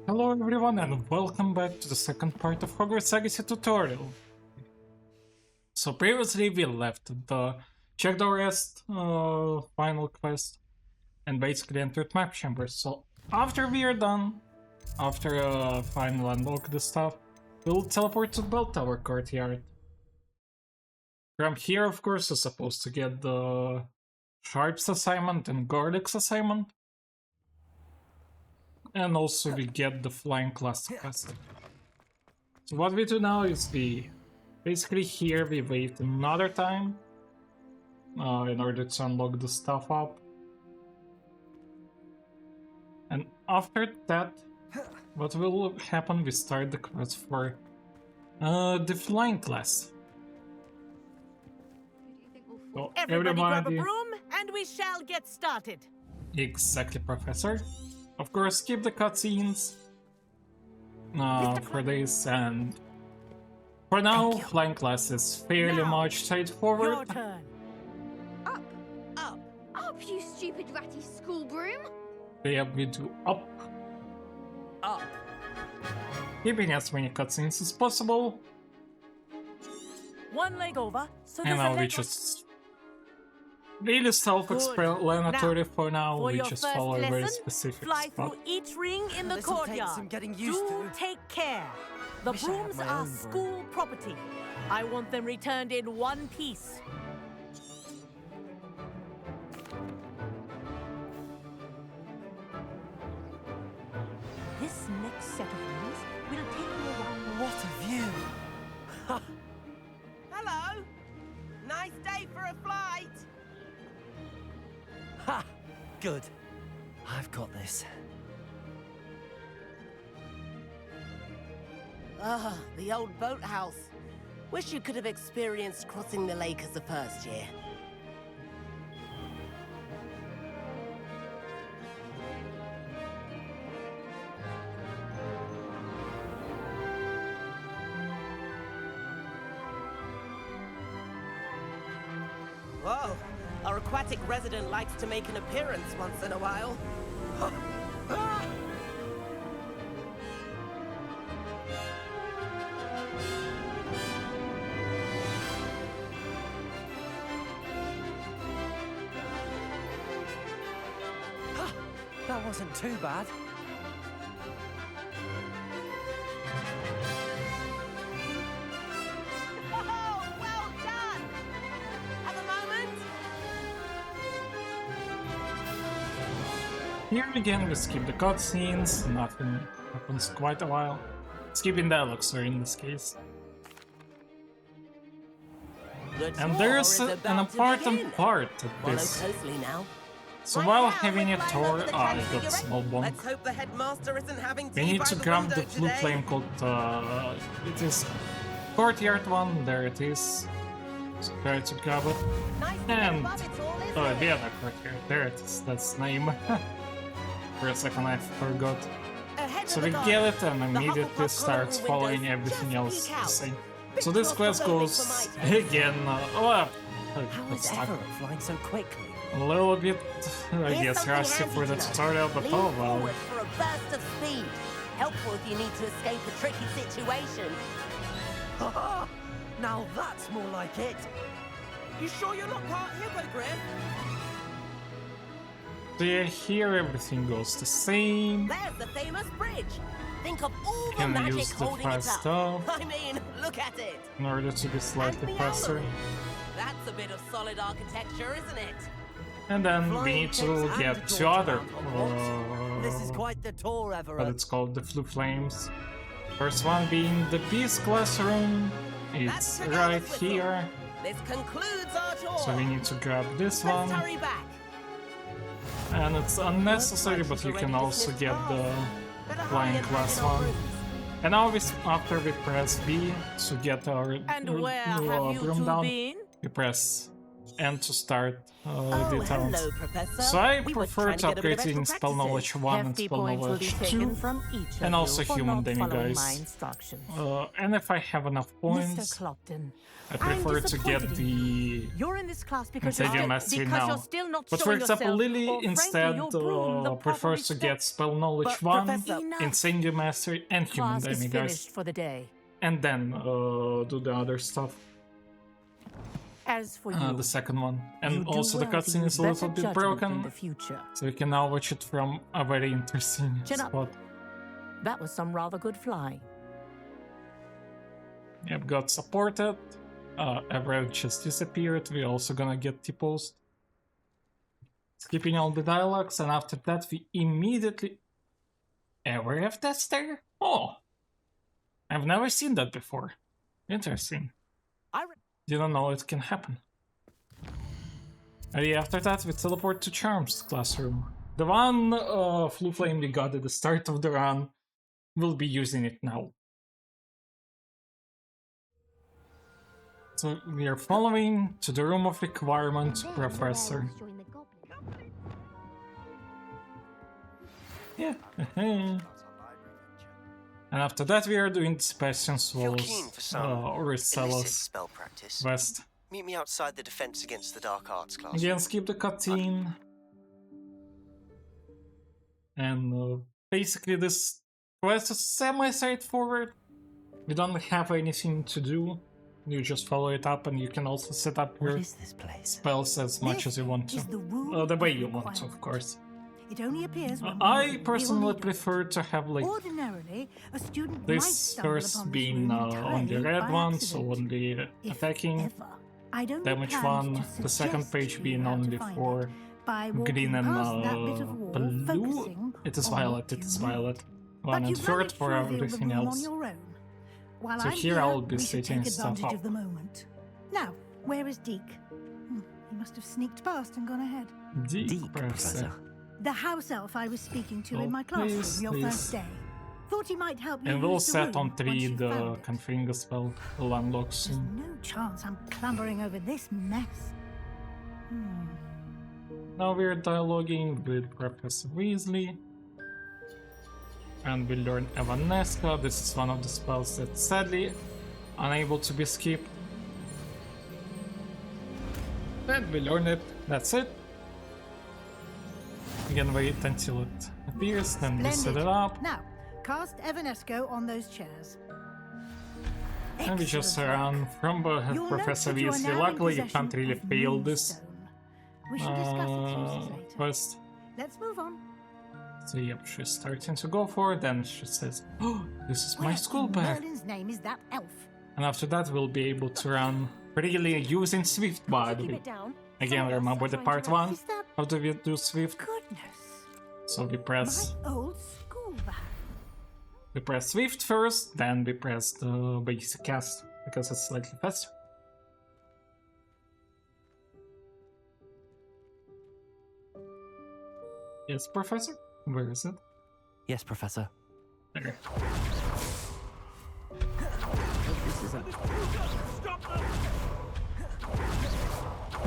Hello everyone and welcome back to the second part of Hogwarts Legacy tutorial. So previously we left the Check the Rest final quest and basically entered map chambers. So after we are done, after final unlock the stuff, we'll teleport to the Bell Tower courtyard. From here of course we're supposed to get the Sharps assignment and Gordix assignment. And also we get the Flying Cluster quest. So what we do now is basically here we wait another time in order to unlock the stuff up. And after that, what will happen, we start the quest for the Flying class. So Everybody grab a broom and we shall get started. Exactly, Professor. Of course, skip the cutscenes for this, and for now, Flying class is fairly much straightforward. Your turn. Up, you stupid ratty school broom! Yeah, we do up, keeping as many cutscenes as possible, One leg over. So and there's a now we leg just really self-explanatory for now. for We your just first follow a very lesson, specific fly spot. through each ring in the This'll take courtyard. some getting used Do to. take care. The Wish I had brooms my are own broom. school property. I want them returned in one piece. This next set of rings will take you around. What a view! Hello! Nice day for a flight! Ha! Good. I've got this. Ah, the old boathouse. Wish you could have experienced crossing the lake as the first year. Whoa, our aquatic resident likes to make an appearance once in a while. That wasn't too bad. Oh, well done! Have a moment? Here again, we skip the cutscenes, nothing happens quite a while. Skipping dialogue, sorry, in this case. The And tour there's is an about to important begin. part to Follow this. closely now. So Right while now, having we're a flying over tour, the I got transfiguration. small bonk. Let's hope the headmaster isn't having tea We need by to the grab window the blue today. flame called, it is courtyard one, there it is. So try to grab it. Nice to get And, above it all, isn't oh, it? the other courtyard, there it is, that's the name. For a second I forgot. Ahead So of we the get garden. it and The immediately Hufflepuff starts column following windows everything just else peek the out. same. Bit So this quest claustrophobic goes for my taste. again, How let's is talk Everett flying so quickly? a little bit, I Here's guess, something rusty handy for the to know. tutorial, but Lean oh well. forward for a burst of speed. Helpful if you need to escape a tricky situation. Now that's more like it. You sure you're not part hippogriff? So yeah, here everything goes the same. There's the famous bridge. Think of all the Can magic use the holding it fast up. stuff I mean, look at it. in order to be slightly And the faster. owlery. That's a bit of solid architecture, isn't it? And then we Flying need to pigs and get the to other, torch around This is quite the tour, what Everett. it's called, the Blue Flames. First one being the Beast Classroom. That's It's the right Gallus whistle. here. This concludes our tour. So we need to grab this Let's one. hurry back. And it's unnecessary, but you can also get the Flying Class one. And now after we press B to get our And where have you broom two down, been? we press and to start Oh, the talents. hello, Professor. So I We were prefer trying to get a bit of upgrade in extra Spell practice in. Knowledge 1 and Hefty Spell points will Knowledge be 2, taken from each and of also you for Human not following Demiguise. my instructions. And if I have enough Mr. points, Clopton, I prefer to get disappointed in the you're in this class because Insidious Mastery now. you're still not But for showing example, yourself, Lily or frankly, instead your broom the proper prefers to get respect. Spell Knowledge But, 1, Professor- Enough. Incendio Mastery, and Human Class is Demiguise, finished for the day. and then do the other stuff. As for you, The second one. And you do also the well to cutscene use is a little better bit judgment in broken, the future. so you can now watch it from a very interesting Chin up. spot. That was some rather good flying. Yep, got supported. Average just disappeared. We're also gonna get T-post. Skipping all the dialogues, and after that we immediately... Ever have tester? Oh! I've never seen that before. Interesting. Didn't know it can happen. And yeah, after that we teleport to Charm's classroom. The one Flu Flame we got at the start of the run, we'll be using it now. So we are following to the room of requirement, Professor. Yeah. And after that we are doing Sebastian's If you're Walls, keen for some or illicit Celos spell practice, West. meet me outside the Defense Against the Dark Arts class. Again, skip the cutscene. And basically this quest is semi-straightforward. We don't have anything to do. You just follow it up, and you can also set up your What is this place? spells as much as you want to. Is the room The way of you want to, of requirement. course. It only appears when one I is in personally real need. prefer to have like Ordinarily, a student might this stumble first upon this being room on the entirely red by one, accident. so only If attacking. ever. I'd only Damage planned one, to the second suggest page to you being how to only find for it by walking green and past that bit of wall, blue. focusing It is on violet, what it is you need. violet. But One and you've third managed to for reveal the everything room on else. your own. While So I'm here I'll be we should setting take stuff advantage up. of the moment. Now, where is Deke? He must have sneaked past and gone ahead. Deep, Professor. The house elf I was speaking to in Oh, my classroom please, your please. first day. Thought he might help you And we'll use the set room on once 3 you the found it. Confringo spell will unlock There's soon. no chance I'm clambering over this mess. Now we're dialoguing with Professor Weasley. And we learn Evanesca. This is one of the spells that sadly unable to be skipped. And we learn it. That's it. We can wait until it appears, then we set it up. Now, cast Evanesco on those chairs. And we just Excellent run work. from You'll Professor note that you are Weasley. now in Luckily, you possession can't really of fail this Moonstone. We should discuss its uses later. quest. Let's move on. So yep, she's starting to go for it, then she says, "Oh, this is my Where school in bag." Merlin's name is that elf? And after that, we'll be able to run freely using Swift, by the Keep way. it down. Again, Someone else remember is the trying part to 1? Is that How do we do Swift? goodness? So we press My old school bag. Swift first, then we press the basic cast, because it's slightly faster. Yes, Professor? Where is it? Yes, Professor. There. This isn't.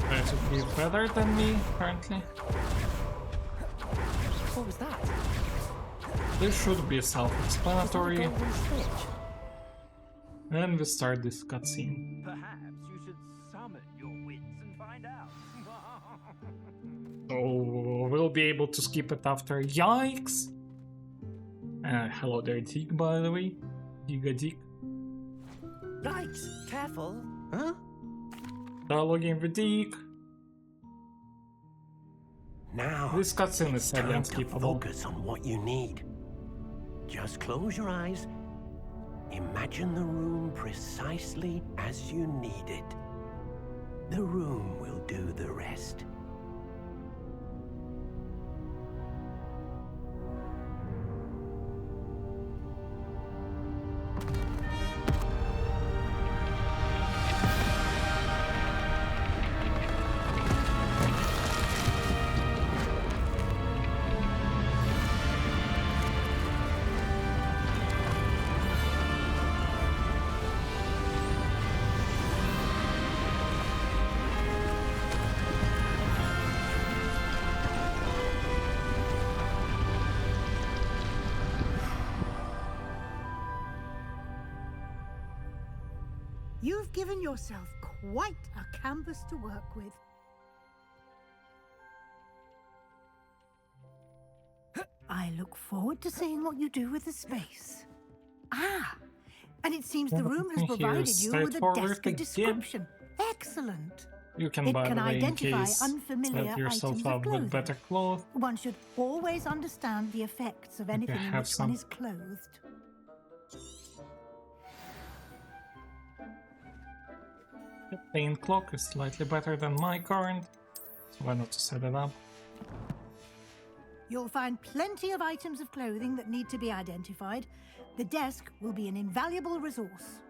That should be better than me, apparently. What was that? This should be Was that a self-explanatory. golden switch? And we start this cutscene. Perhaps you should summon your wits and find out. So we'll be able to skip it after. Yikes! Hello there, Deke, by the way. Giga Deke. Right, careful. Huh? Dialoguing with Deke. Now, This cutscene is it's sadly time to unskippable. focus on what you need. Just close your eyes. Imagine the room precisely as you need it. The room will do the rest. You've given yourself quite a canvas to work with. I look forward to seeing what you do with the space. Ah, and it seems the room has Here provided is you with a straightforward desk of again. description. Excellent. You can, It by can the way, in identify case, unfamiliar set yourself items of up with clothing. better clothes. One should always understand the effects of anything in have which some. one is clothed. The paint clock is slightly better than my current, so why not to set it up? You'll find plenty of items of clothing that need to be identified. The desk will be an invaluable resource.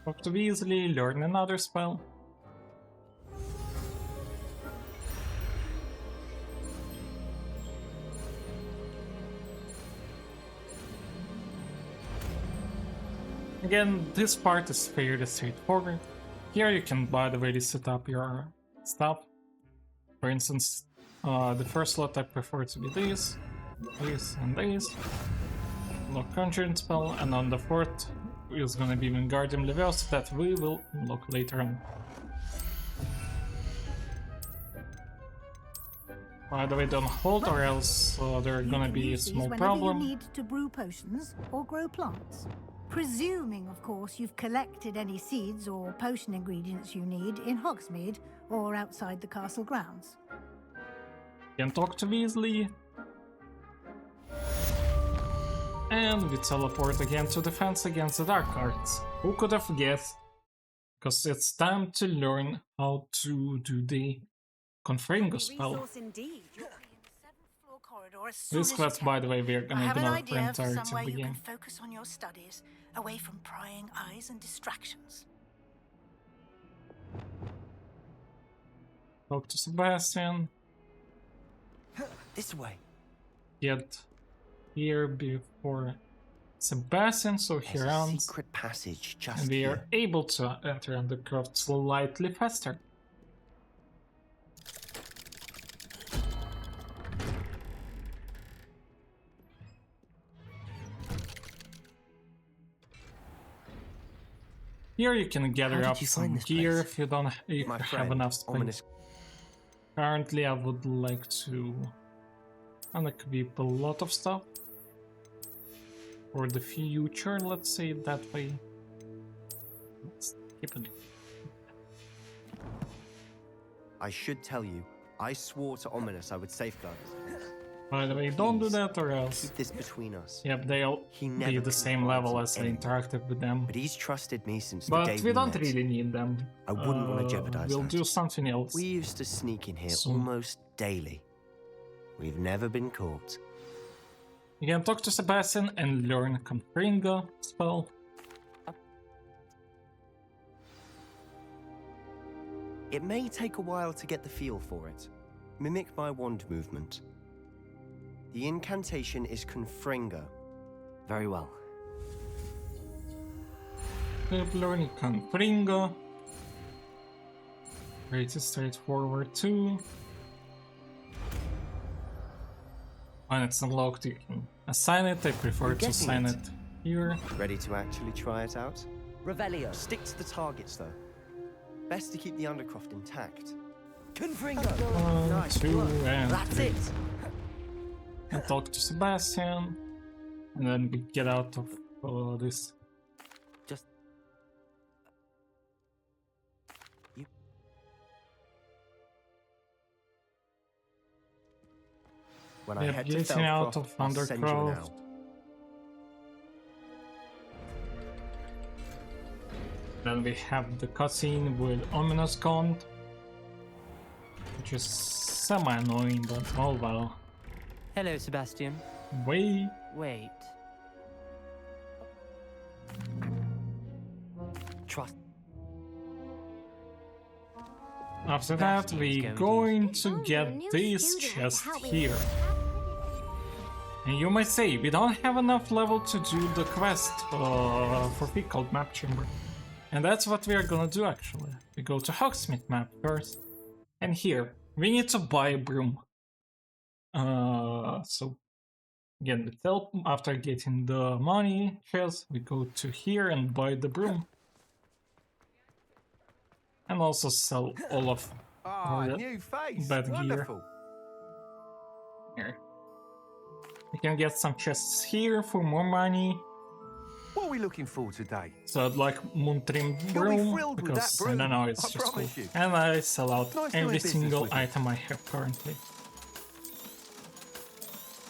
Talk to Weasley, learn another spell. Again, this part is fairly straightforward. Here you can, by the way, set up your stuff. For instance, the first slot I prefer to be this, and this. Unlock Conjuring spell, and on the fourth is gonna be Wingardium Leviosa that we will unlock later on. By the way, don't hold or else there's gonna be a use these small whenever problem. you need to brew potions or grow plants. Presuming, of course, you've collected any seeds or potion ingredients you need in Hogsmeade or outside the castle grounds. Can talk to Weasley. And we teleport again to defense against the Dark Arts. Who could have guessed? Because it's time to learn how to do the Confringo spell. indeed. This quest, by the way, we are I gonna have an ignore for idea of entirety of somewhere the you can game. focus on your studies, away from prying eyes and distractions. Talk to Sebastian. This way. Get here before Sebastian, so he There's a runs. secret passage just And we here. are able to enter Undercroft slightly faster. Here you can gather did up you some find this gear place? if you don't if My you have friend, enough space. ominous. Currently, I would like to unequip a lot of stuff for the future. Let's say it that way. Let's keep it. I should tell you, I swore to Ominous I would safeguard it. By the way, don't do Please, that or else. Keep this between us. Yep, they'll He be never the same confides level in as I anyone. interacted with them. But he's trusted me since the But day we don't met. really need them. I wouldn't want to jeopardize We'll that. do something else. We used to sneak in here Soon. almost daily. We've never been caught. You can talk to Sebastian and learn Confringo spell. It may take a while to get the feel for it. Mimic my wand movement. The incantation is Confringo. Very well. Keep learning Confringo. Pretty straightforward too. When it's unlocked, you can assign it. I prefer You're to getting assign it. it here. Ready to actually try it out? Revelio. Stick to the targets though. Best to keep the Undercroft intact. Confringo. 1, Nice 2, work. and That's 3. it. And talk to Sebastian. And then we get out of this. Just. You. When I Yep, head to getting out Felcroft, of I'll send you an Undercroft. out. Then we have the cutscene with Ominous Gaunt, which is semi-annoying, but oh well. Hello, Sebastian. Wait. Wait. Trust. After that, Sebastian's we're going going to Oh, a get new student this will chest help me here. with And you might say, we don't have enough level to do the quest for Pickled Map Chamber. And that's what we are gonna do actually. We go to Hogsmeade map first. And here, we need to buy a broom. So again, after getting the money chest, we go to here and buy the broom. And also sell all of Ah, the new face. bad gear. Wonderful. Here. We can get some chests here for more money. What are we looking for today? So I'd like moon trimmed You'll be broom thrilled with because that I don't broom, know, it's I just cool. promise you. And I sell out Nice doing every business single with you. item I have currently.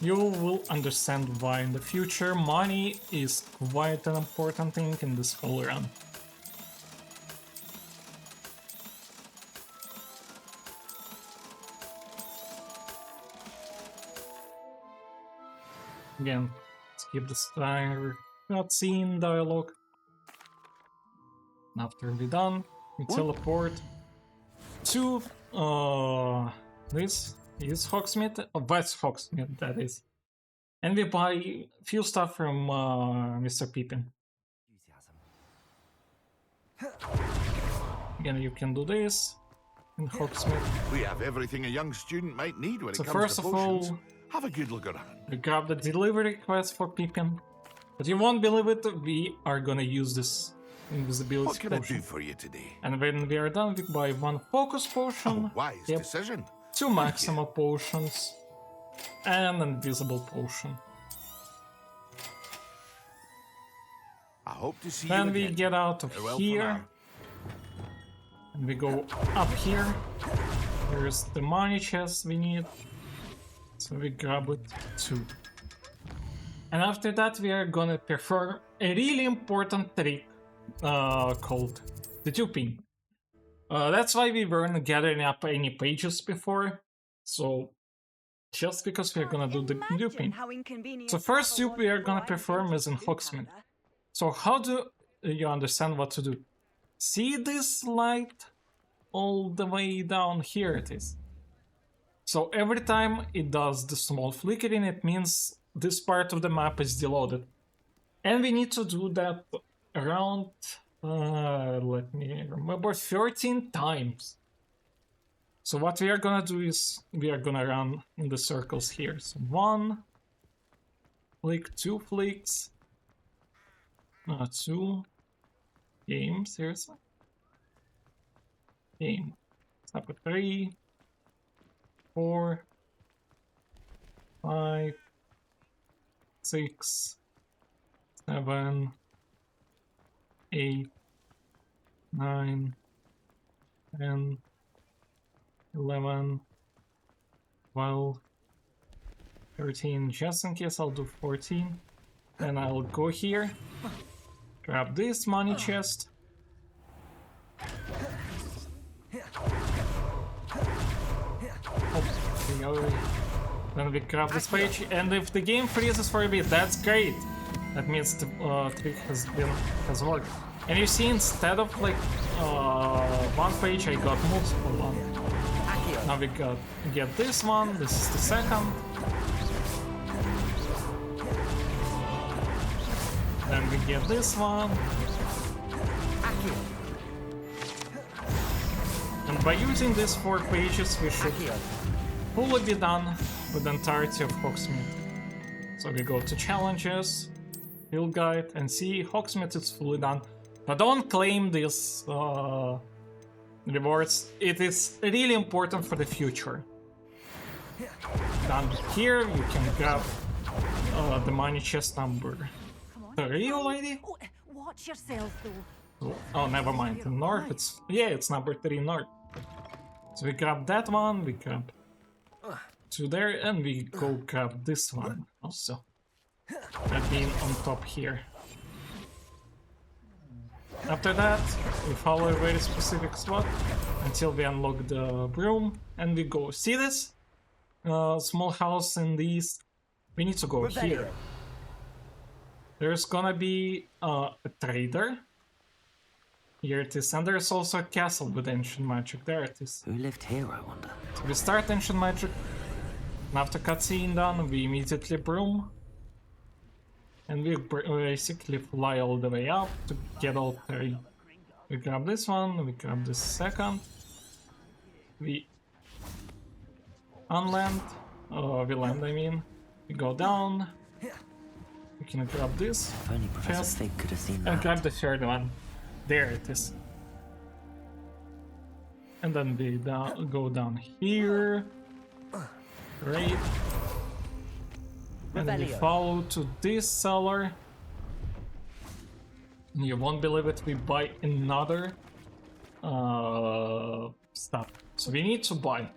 You will understand why in the future money is quite an important thing in this whole run. Again, skip the entire cutscene dialogue. After we're done, we teleport to this is Hogsmeade, West Hogsmeade, that is. And we buy few stuff from Mr. Pippin. Again, you can do this in Hogsmeade. We have everything a young student might need when So it comes first to of potions. all, Have a good look around. we grab the delivery quest for Pippin. But you won't believe it, we are gonna use this invisibility What can I potion. do for you today? And when we are done, we buy one focus potion, Wise decision. two maximum potions, and an invisible potion. I hope to see Then you we again. get out of Farewell for here, now. and we go up here. There's the money chest we need, so we grab it too. And after that, we are gonna perform a really important trick called the duping. That's why we weren't gathering up any pages before. So just because we're gonna do the duping. So first dupe we are gonna perform is in Hogsmeade. So how do you understand what to do? See this light all the way down here it is. So every time it does the small flickering, it means this part of the map is deloaded. And we need to do that around, let me remember, 13 times. So what we are gonna do is, we are gonna run in the circles here. So 1 flick, 2 flicks, 2 game, seriously? Game. Stop at 3, 4, 5, 6, 7, 8, 9, 10, 11, 12, 13, just in case I'll do 14. Then I'll go here, grab this money chest. Then we grab this page, and if the game freezes for a bit, that's great. That means the trick has worked. And you see, instead of like one page, I got multiple ones. Now we get this one. This is the second. Then we get this one. And by using these 4 pages, we should fully be done with the entirety of Hogsmeade. So we go to challenges, field guide, and see Hogsmeade is fully done. But don't claim these rewards. It is really important for the future. Down here, you can grab the money chest number 3 already. Watch yourself, though. Oh, never mind. In north, it's number 3 north. So we grab that one, we grab 2 there, and we go grab this one also. That being on top here. After that, we follow a very specific spot until we unlock the broom, and we go. See this? Small house in the east. We need to go here. There's gonna be a trader. Here it is, and there's also a castle with ancient magic. There it is. Who lived here, I wonder? So we start ancient magic, and after cutscene done, we immediately broom. And we basically fly all the way up to get all 3. We grab this one, we grab this second. We unland, we land I mean. We go down. We can grab this. If only Professor Fig could have seen And that. grab the 3rd one. There it is. And then we go down here. Great. And we Revelio. follow to this cellar. You won't believe it, we buy another stuff. So we need to buy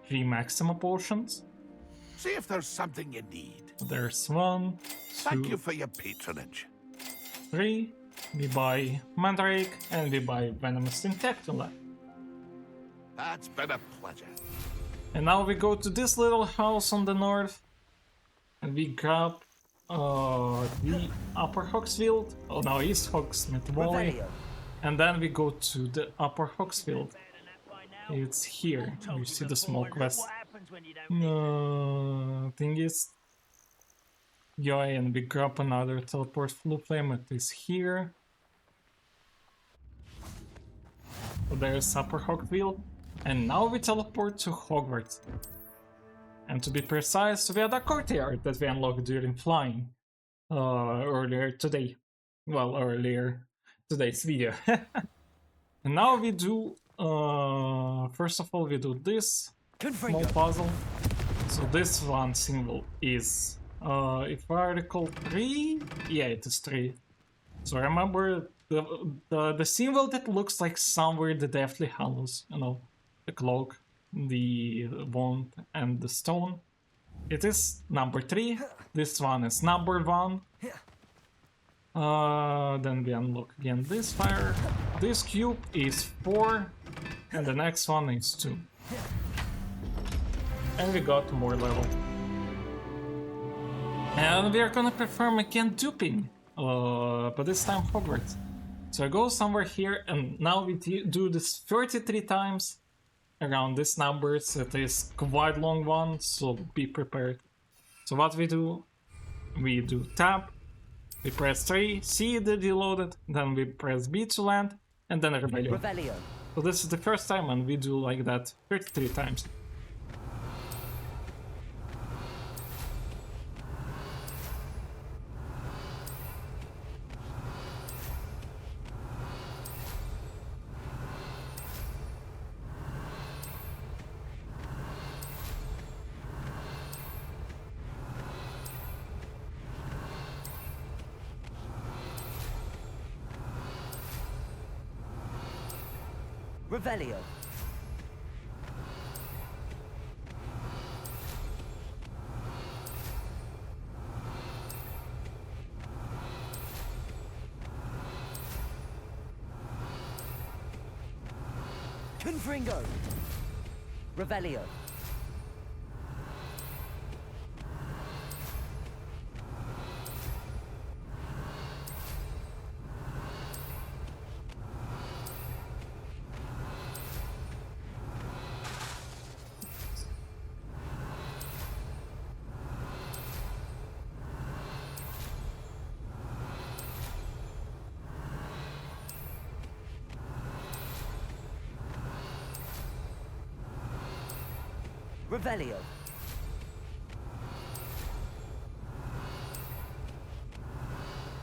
3 Maxima potions. See if there's something you need. There's 1, Thank 2, you for your patronage. 3. We buy Mandrake and we buy Venomous Intactula. That's been a pleasure. And now we go to this little house on the north and we grab the Upper Hogsfield, oh no, East Hogsmeade Valley, Revelio. and then we go to the Upper Hogsfield. It's here, you see the small quest thing is. Yeah, and we grab another teleport Flue Flame, it is here. So there's Upper Hogfield, and now we teleport to Hogwarts. And to be precise, we had a courtyard that we unlocked during flying earlier today. Well, earlier today's video. And now we do, first of all, we do this small puzzle. So this one single is, if I recall, 3? Yeah, it is 3. So remember the symbol that looks like somewhere the Deathly Hallows, you know, the cloak, the wand, and the stone. It is number 3. This one is number 1. Then we unlock again this fire. This cube is 4, and the next one is 2. And we got more level. And we are gonna perform again duping, but this time Hogwarts. So I go somewhere here, and now we do this 33 times around these numbers. It is quite long one, so be prepared. So what we do tab, we press 3, C to deload it, then we press B to land, and then Revelio. So this is the first time, and we do like that 33 times. Revelio. Confringo. Revelio. Revelio.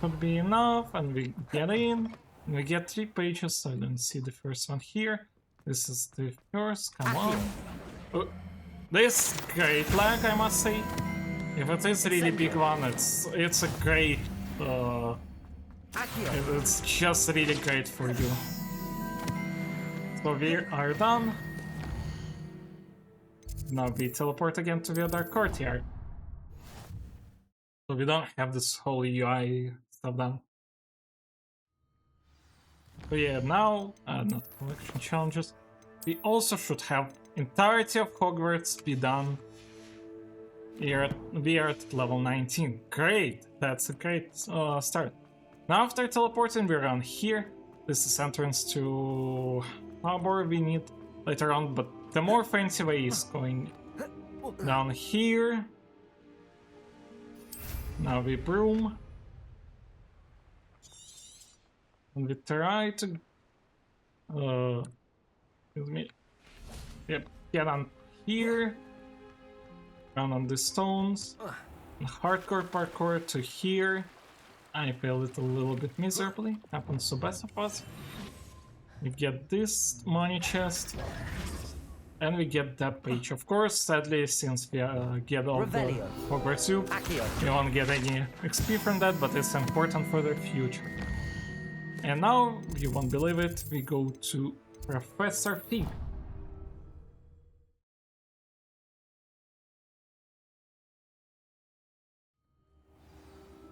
Could be enough, and we get in. We get 3 pages, so I don't see the first one here. This is the first, come on. Oh, this great lag, I must say. If it is a really big one, it's a great, it's just really great for you. So we are done. Now we teleport again to the other courtyard. So we don't have this whole UI stuff done. So yeah, now, not collection challenges. We also should have entirety of Hogwarts be done. We are at level 19. Great! That's a great start. Now after teleporting, we're on here. This is entrance to Harbor we need later on, but the more fancy way is going down here. Now we broom. And we try to excuse me. Yep, get on here. Down on the stones. Hardcore parkour to here. I failed it a little bit miserably. Happens to best of us. We get this money chest. And we get that page. Of course, sadly, since we get all Revelio. the Hogwarts soup, Accio. we won't get any XP from that, but it's important for the future. And now, you won't believe it, we go to Professor Fig.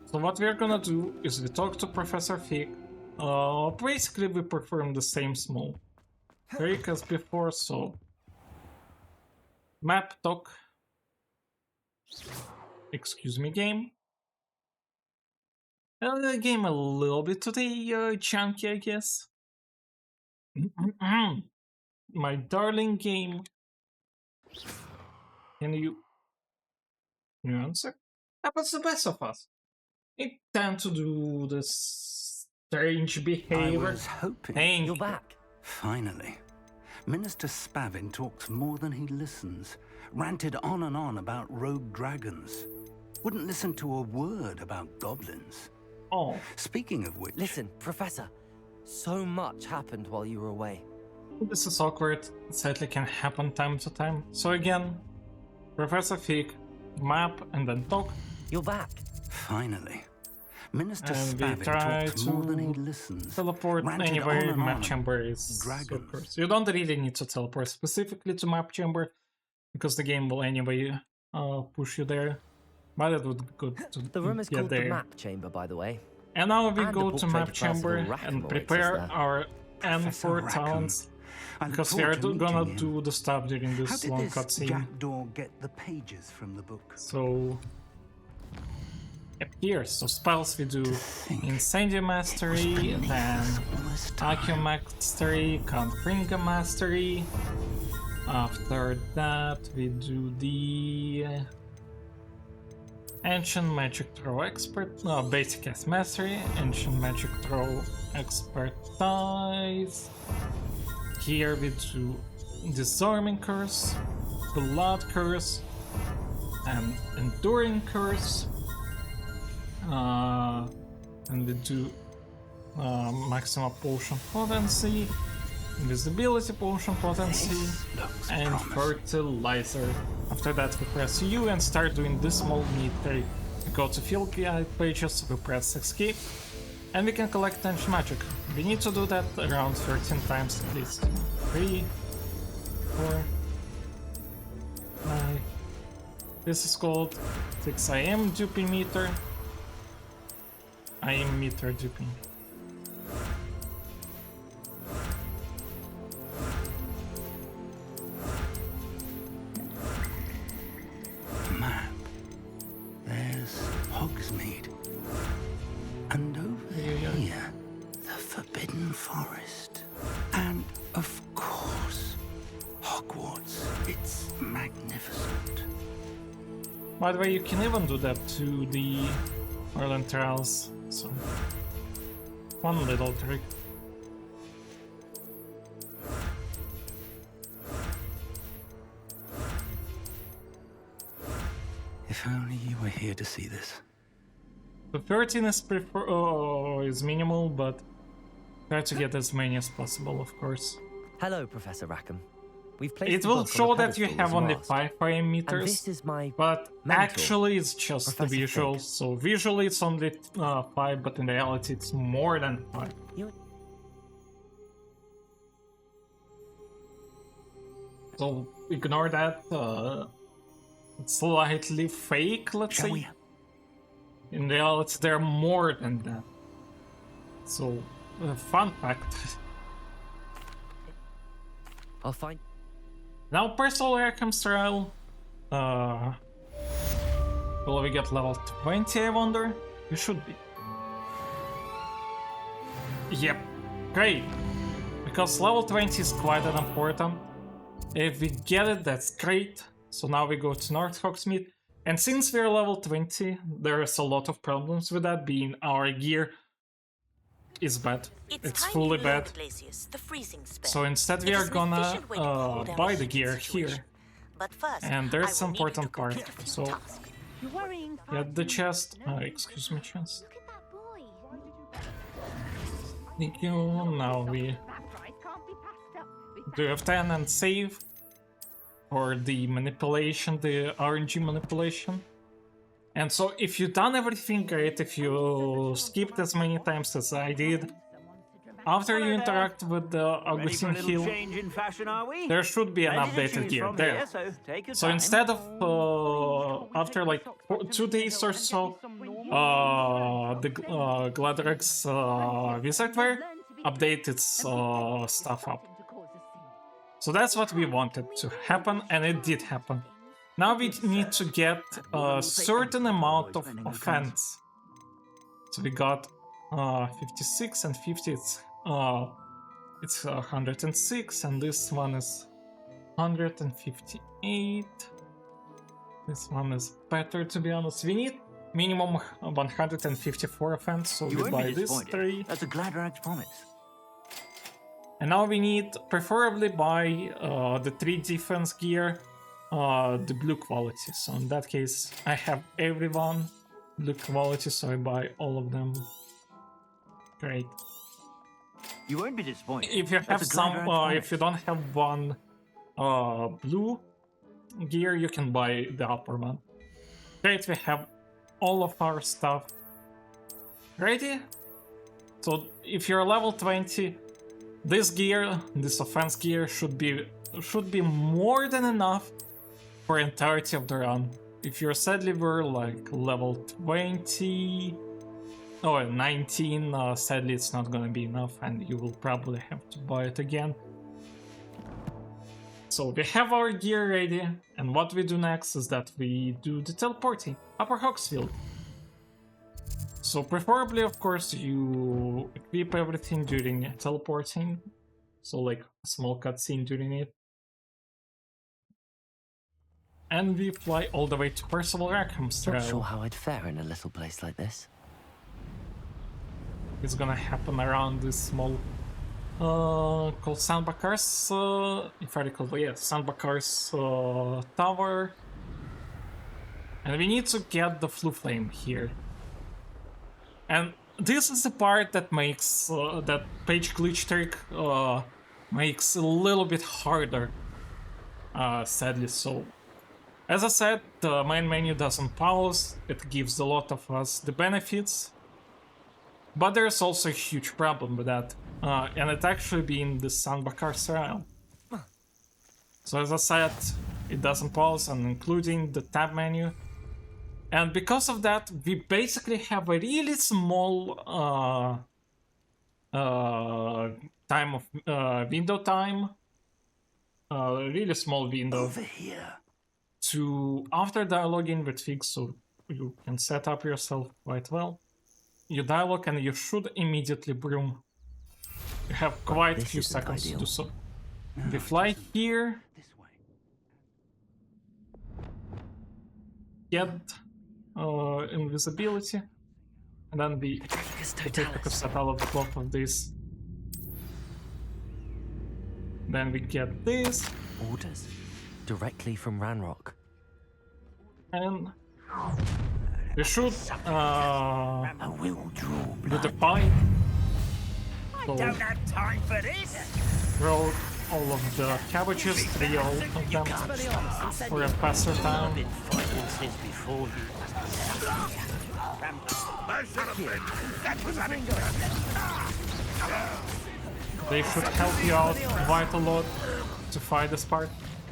So what we're gonna do is we talk to Professor Fig. Basically, we perform the same small trick as before, so... Map talk. Excuse me, game. The game a little bit today chunky, I guess. My darling game. Can you answer? What's the best of us? It tend to do this strange behavior. I was hoping. Thank You're you. back. Finally. Minister Spavin talks more than he listens. Ranted on and on about rogue dragons. Wouldn't listen to a word about goblins. Oh. Speaking of which... Listen, Professor. So much happened while you were away. This is awkward. It sadly can happen time to time. So again, Professor Fig, map, and then talk. You're back. Finally. Minister And we Spavin try talks more than he to listens. teleport Ranted anywhere on and map on chamber is. dragons. Of course, you don't really need to teleport specifically to map chamber, because the game will anyway push you there. But it would be good to The room is get called there. the map chamber, by the way. And now we And go the to book map trade festival chamber Rackham and awaits us prepare there. our Professor N4 Rackham. talents, I look because we are forward to gonna meeting do him. the stuff during How this did long this cutscene. jackdaw get the pages from the book? So here, so spells we do Incendio Mastery, then Accio Mastery, Confringa Mastery. After that we do the Ancient Magic Throw Expert, no, Basic as Mastery, Ancient Magic Throw Expertise. Here we do Disarming Curse, Blood Curse, and Enduring Curse. And we do Maximum Potion Potency, Invisibility Potion Potency, and Fertilizer. After that we press U and start doing this small meter. We go to field guide pages, we press Escape, and we can collect Ancient Magic. We need to do that around 13 times at least. 3, 4, 5. This is called 6 AM duping meter. I am meter duping. Map. There's Hogsmeade. And over here, the Forbidden Forest. And, of course, Hogwarts. It's magnificent. By the way, you can even do that to the Merlin Trials. So, one little trick. If only you were here to see this. The 13 is minimal, but try to get as many as possible, of course. Hello, Professor Rackham. We've placed It the will book on show the that you pedestal have as only last. 5 AM And meters, this is my but mentor, actually it's just the Professor visual. Fig. So visually it's only 5, but in reality it's more than 5. So ignore that. It's slightly fake, let's Shall say. we? In reality, they're more than that. So, fun fact. I'll find. Now, personal Rackham's trial. Will we get level 20, I wonder? We should be. Yep, great. Because level 20 is quite an important. If we get it, that's great. So now we go to North Hogsmeade. And since we're level 20, there is a lot of problems with that, being our gear is bad. It's fully bad. So instead we are gonna buy the gear here. And there's an important part. So You're worrying. get the chest. Excuse me, chest. Look at that boy. Thank you. Now we do F10 and save for the manipulation, the RNG manipulation. And so if you've done everything great, if you skipped as many times as I did, after you interact with the Augustine Hill, there should be an updated gear there. So instead of, after like 2 days or so, the Gladrex Wizardware update its stuff up. So that's what we wanted to happen, and it did happen. Now we need to get a certain amount of offense. So we got 56 and 50, it's 106, and this one is 158. This one is better, to be honest. We need minimum 154 offense, so we buy this 3. That's a Gladrex promise. And now we need, preferably buy the 3 defense gear, the blue quality. So in that case, I have everyone blue quality, so I buy all of them. Great. You won't be disappointed. If you have some, if you don't have one blue gear, you can buy the upper one. Great, we have all of our stuff ready. So if you're level 20, this gear, this offense gear, should be more than enough for entirety of the run. If you're sadly we're like level 20 or 19, sadly it's not gonna be enough, and you will probably have to buy it again. So we have our gear ready, and what we do next is that we do the teleporting, Upper Hogsfield. So preferably, of course, you equip everything during teleporting, so like a small cutscene during it. And we fly all the way to Percival Rackham's Trail. Not sure how I'd fare in a little place like this. It's gonna happen around this small called Sandbakar's, if I recall, yeah, Sandbakar's tower. And we need to get the Flu Flame here. And this is the part that makes that page glitch trick makes a little bit harder, sadly. So, as I said, the main menu doesn't pause. It gives a lot of us the benefits, but there's also a huge problem with that, and it actually being the Sandbakar Serail. So as I said, it doesn't pause, and including the tab menu. And because of that, we basically have a really small time of window time, really small window Over here. to after dialoguing with Fig, so you can set up yourself quite well. You dialogue and you should immediately broom. You have quite a few seconds to do so. We fly here. Get invisibility, and then we take a cassette out of both of these. Then we get this. Orders directly from Ranrock. And we should I will draw do the fight. So Don't have time for this. throw all of the cabbages, 3 all of them, for a faster time. been fighting since before you. That was They should help you out quite a lot to fight this part.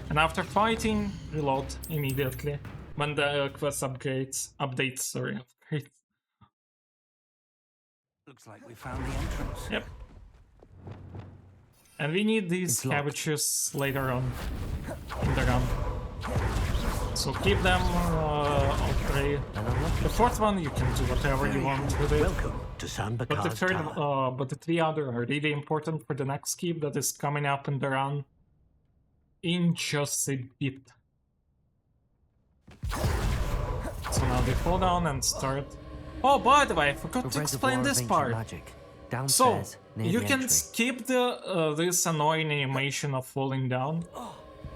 And after fighting, reload immediately when the quest updates. Looks like we found the entrance. Yep. And we need these It's locked. cabbages later on in the run. So keep them all 3. The 4th one you can do whatever you want with it. Welcome to But the Sandbakar's third, Tower. but the 3 other are really important for the next keep that is coming up in the run in just a bit. So now they fall down and start. Oh, by the way, I forgot to explain this part. So Downstairs, near you the can entry. skip the this annoying animation of falling down,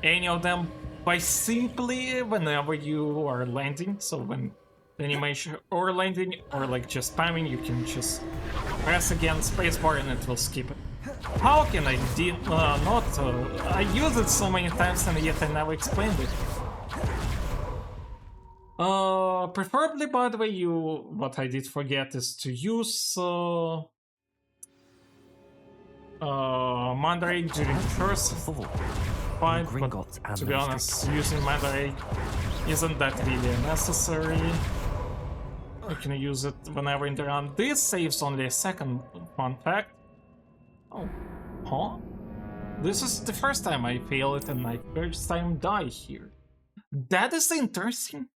any of them, by simply whenever you are landing. So when the animation or landing or like just spamming, you can just press again spacebar and it will skip it. How can I not? I used it so many times and yet I never explained it. Preferably, by the way, what I did forget is to use Mandrake during the first fight, but to be honest, using Mandrake isn't that really necessary. You can use it whenever in the round. This saves only a second, fun fact. Oh, huh? This is the first time I fail it and my first time die here. That is interesting.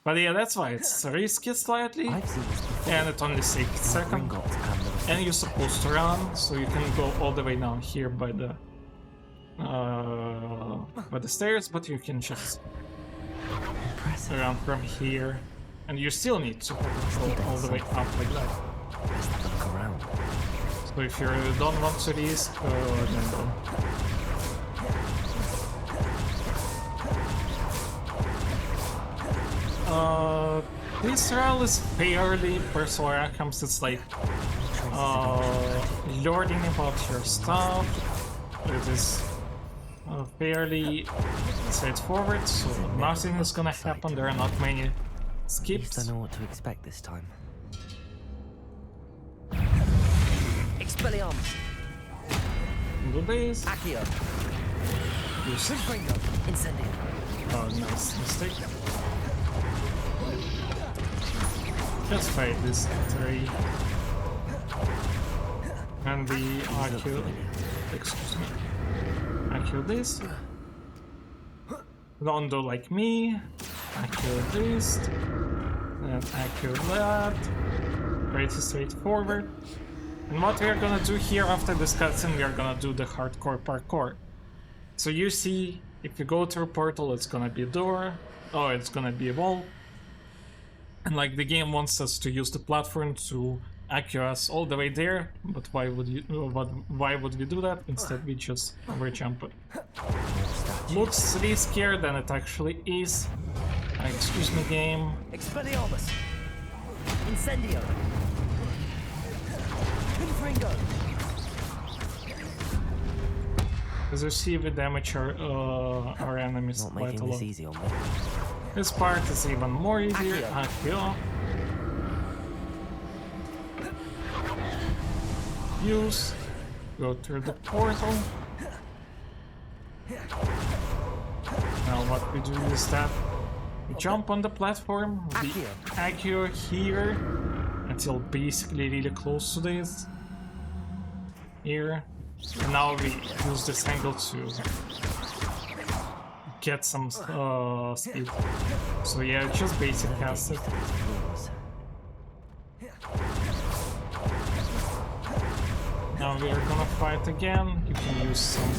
But yeah, that's why it's risky slightly, and it only saves a second. And you're supposed to run, so you can go all the way down here by the stairs, but you can just run from here, and you still need super control all the way up like that. So if you don't want to risk, then don't. This rail is fairly personal outcomes. It's like learning about your stuff. It is fairly straightforward, so nothing is gonna happen. There are not many skips. I know what to expect this time. Expelliarmus. Do this. Accio. Use it. Incendio. Oh, nice mistake. Just fight this 3. And the IQ. Excuse me. IQ this. Don't do like me. IQ this. And IQ that. Pretty straightforward. And what we are gonna do here after this cutscene, we are gonna do the hardcore parkour. So you see, if you go through a portal, it's gonna be a door. Oh, it's gonna be a wall. And like the game wants us to use the platform to accue us all the way there, but why would we do that? Instead we just overjump it. Looks riskier than it actually is. Excuse me, game. Expelliarmus. Incendio. Confringo. As you see, we damage our enemies Not quite making a lot. this easy on me. This part is even more easier. Accio. Use. Go through the portal. Now what we do is that we jump on the platform, we accio here until basically really close to this. Here. And now we use this angle to get some speed. So yeah, it's just basic acid. Now we are gonna fight again. You can use some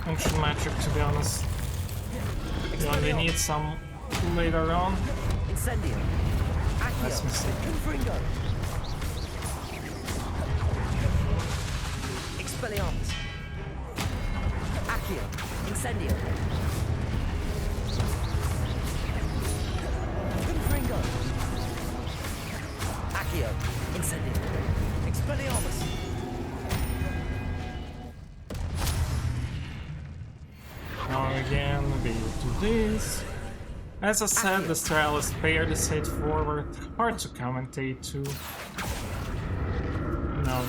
ancient magic, to be honest. You only need some later on. That's mistake. Expelliarmus. Accio. Incendio. Confringo. Accio. Incendio. Expelliarmus. Now again, we do this. As I said, the style is fairly straightforward, hard to commentate too. Now,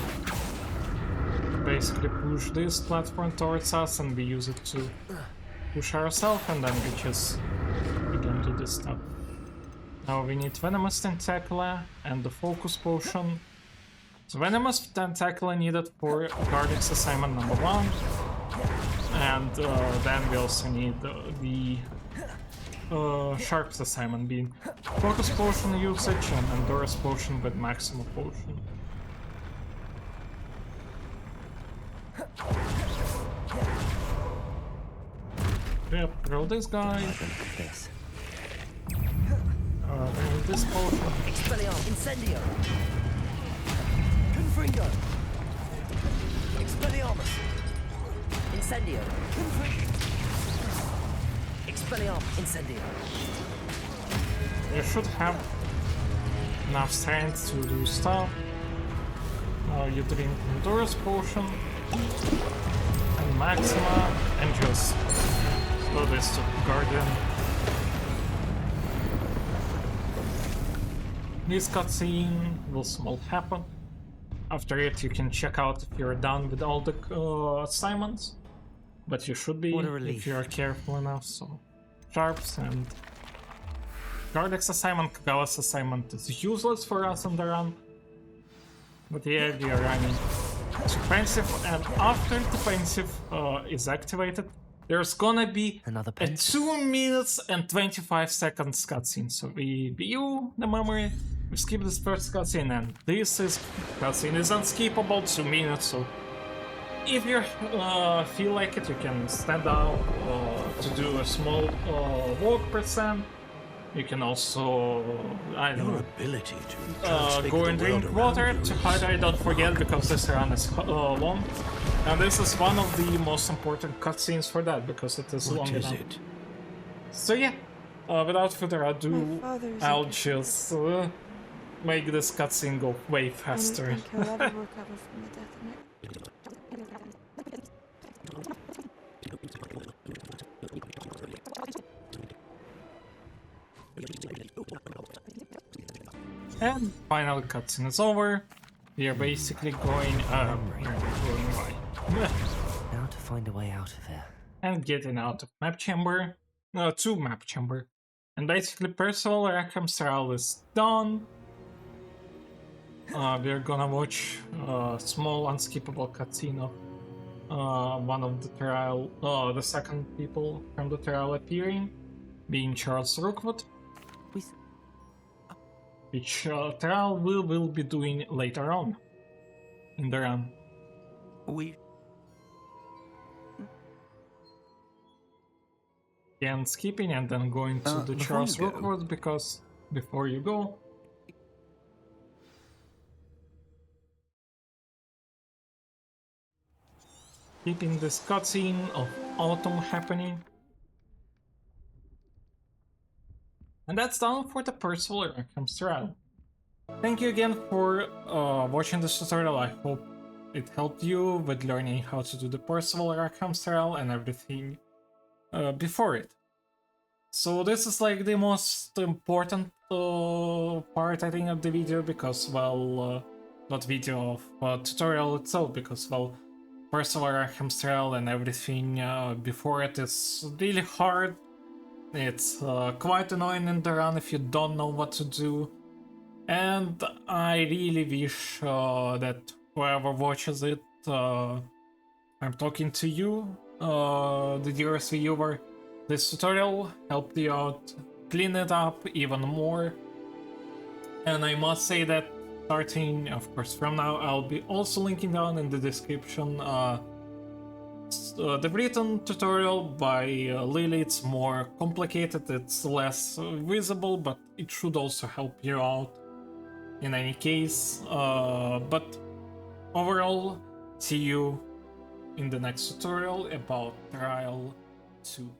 basically push this platform towards us and we use it to push ourselves, and then we just begin to do this stuff. Now we need Venomous Tentacula and the Focus Potion. So Venomous Tentacula needed for Guardian's assignment number 1, and then we also need the Sharp's assignment being Focus Potion usage and Endurance Potion with Maximum Potion. Yep, roll this guy. Roll this potion. Expelliarmus. Incendio. Confringo. Expelliarmus. Incendio. Confringo. Expelliarmus. Incendio. You should have enough strength to do stuff. You drink Endurance Potion and Maxima and just do this to Guardian. This cutscene will soon happen. After it, you can check out if you're done with all the assignments. But you should be if you're careful enough. So, Sharps and Gardex assignment, Kagawa's assignment is useless for us on the run. But yeah, we are running Defensive, and after Defensive is activated, there's gonna be a 2 minutes and 25 seconds cutscene. So we view the memory, we skip this first cutscene, and this cutscene is unskippable, 2 minutes. So if you feel like it, you can stand up to do a small walk %. You can also, I don't know, go and drink water to hydrate, don't forget, because this run is long. And this is one of the most important cutscenes for that, because it is long enough. So yeah, without further ado, I'll just make this cutscene go way faster. And final cutscene is over. We are basically going by. Now to find a way out of here. And getting out of map chamber. To map chamber. And basically Percival Rackham's trial is done. We're gonna watch a small unskippable cutscene of one of the trial, the second people from the trial appearing, being Charles Rookwood. Which trial we will be doing later on in the run. And skipping and then going to the Charles Rookwood, because before you go, keeping this cutscene of autumn happening. And that's done for the Percival Rackham's trial. Thank you again for watching this tutorial. I hope it helped you with learning how to do the Percival Rackham's trial and everything before it. So this is like the most important part, I think, of the video, because, well, not video of tutorial itself, because, well, Percival Rackham's trial and everything before it is really hard. It's quite annoying in the run if you don't know what to do, and I really wish that whoever watches it, I'm talking to you, the dearest viewer, this tutorial helped you out, clean it up even more. And I must say that starting, of course, from now, I'll be also linking down in the description the written tutorial by Lily. It's more complicated, it's less visible, but it should also help you out in any case. But overall, see you in the next tutorial about Trial 2.